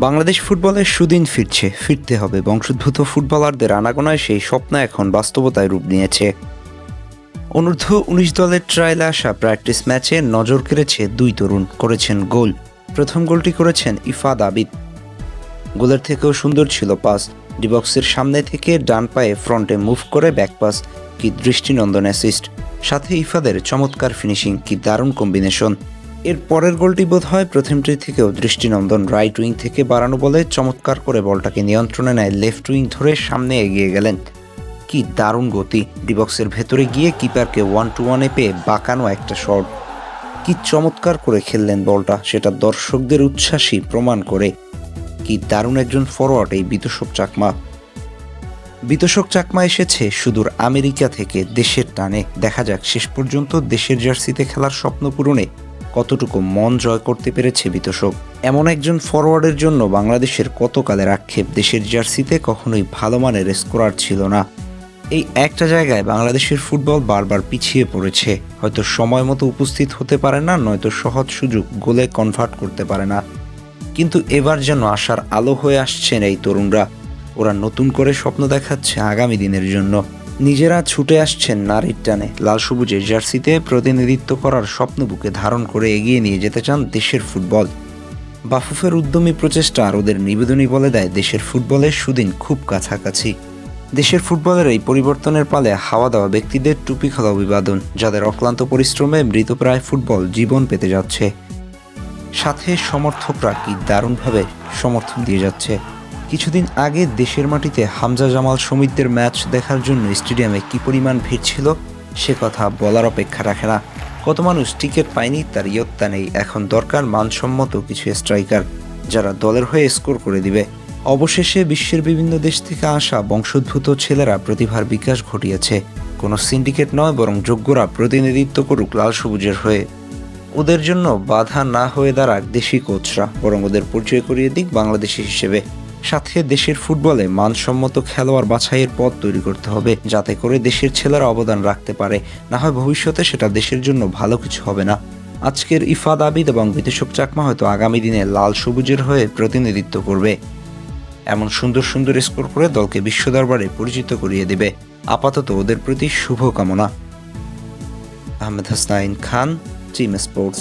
বাংলাদেশ ফুটবলের সুদিন ফিরতে হবে। বংশোদ্ভূত ফুটবলারদের আনাগোনায় সেই স্বপ্ন এখন বাস্তবতায় রূপ নিয়েছে। অনূর্ধ্ব ১৯ দলের ট্রায়ালে আসা প্র্যাকটিস ম্যাচে নজর কেড়েছে দুই তরুণ, করেছেন গোল। প্রথম গোলটি করেছেন ইফাদ আবিদ। গোলের থেকেও সুন্দর ছিল পাস। ডিবক্সের সামনে থেকে ডান পায়ে ফ্রন্টে মুভ করে ব্যাক পাস, কি দৃষ্টিনন্দন অ্যাসিস্ট। সাথে ইফাদের চমৎকার ফিনিশিং, কি দারুণ কম্বিনেশন। এর পরের গোলটি বোধ হয় প্রথমটি থেকেও দৃষ্টিনন্দন। রাইট উইং থেকে বাড়ানো বলে চমৎকার করে বলটাকে নিয়ন্ত্রণে নেয়, লেফট উইং ধরে সামনে এগিয়ে গেলেন। কি দারুণ গতি! ডিবক্সের ভেতরে গিয়ে কিপারকে 1-1-এ পেয়ে বাঁকানো একটা শট। কি চমৎকার করে খেললেন বলটা, সেটা দর্শকদের উচ্ছ্বাসই প্রমাণ করে। কি দারুণ একজন ফরওয়ার্ড এই বিতোষক চাকমা। বিতোষক চাকমা এসেছে সুদূর আমেরিকা থেকে দেশের টানে। দেখা যাক শেষ পর্যন্ত দেশের জার্সিতে খেলার স্বপ্ন পূরণে কতটুকু মন জয় করতে পেরেছে বিতোষক। এমন একজন ফরওয়ার্ডের জন্য বাংলাদেশের কতকালের আক্ষেপ, দেশের জার্সিতে কখনোই ভালো মানের স্কোরার ছিল না। এই একটা জায়গায় বাংলাদেশের ফুটবল বারবার পিছিয়ে পড়েছে। হয়তো সময় মতো উপস্থিত হতে পারে না, নয়তো সহজ সুযোগ গোলে কনভার্ট করতে পারে না। কিন্তু এবার যেন আশার আলো হয়ে আসছেন এই তরুণরা। ওরা নতুন করে স্বপ্ন দেখাচ্ছে আগামী দিনের জন্য। নিজেরা ছুটে আসছেন নারীর টানে। লাল সবুজের জার্সিতে প্রতিনিধিত্ব করার স্বপ্ন বুকে ধারণ করে এগিয়ে নিয়ে যেতে চান দেশের ফুটবল। বাফুফের উদ্যমী প্রচেষ্টা আর ওদের নিবেদনই বলে দেয় দেশের ফুটবলের সুদিন খুব কাছাকাছি। দেশের ফুটবলের এই পরিবর্তনের পালে হাওয়া দেওয়া ব্যক্তিদের টুপি খোলা অভিবাদন, যাদের অক্লান্ত পরিশ্রমে মৃতপ্রায় ফুটবল জীবন পেতে যাচ্ছে। সাথে সমর্থকরা কি দারুণভাবে সমর্থন দিয়ে যাচ্ছে। কিছুদিন আগে দেশের মাটিতে হামজা জামাল সমিতদের ম্যাচ দেখার জন্য স্টেডিয়ামে কি পরিমাণ ভিড় ছিল সে কথা বলার অপেক্ষা রাখে না। কত মানুষ টিকিট পায়নি তার ইয়ত্তা নেই। এখন দরকার মানসম্মত কিছু স্ট্রাইকার, যারা দলের হয়ে স্কোর করে দিবে। অবশেষে বিশ্বের বিভিন্ন দেশ থেকে আসা বংশোদ্ভূত ছেলেরা প্রতিভার বিকাশ ঘটিয়েছে। কোনো সিন্ডিকেট নয়, বরং যোগ্যরা প্রতিনিধিত্ব করুক লাল সবুজের হয়ে। ওদের জন্য বাধা না হয়ে দাঁড়াক দেশি কোচরা, বরং ওদের পরিচয় করিয়ে দিক বাংলাদেশি হিসেবে। সাথে দেশের ফুটবলে মানসম্মত খেলোয়াড় বাছাইয়ের পথ তৈরি করতে হবে, যাতে করে দেশের ছেলেরা অবদান রাখতে পারে। না হয় ভবিষ্যতে সেটা দেশের জন্য ভালো কিছু হবে না। আজকের ইফাদ আবিদ এবং বিতোষক চাকমা হয়তো আগামী দিনে লাল সবুজের হয়ে প্রতিনিধিত্ব করবে। এমন সুন্দর সুন্দর স্কোর করে দলকে বিশ্ব দরবারে পরিচিত করিয়ে দেবে। আপাতত ওদের প্রতি শুভকামনা। আহমেদ হাসনাইন খান, টিম স্পোর্টস।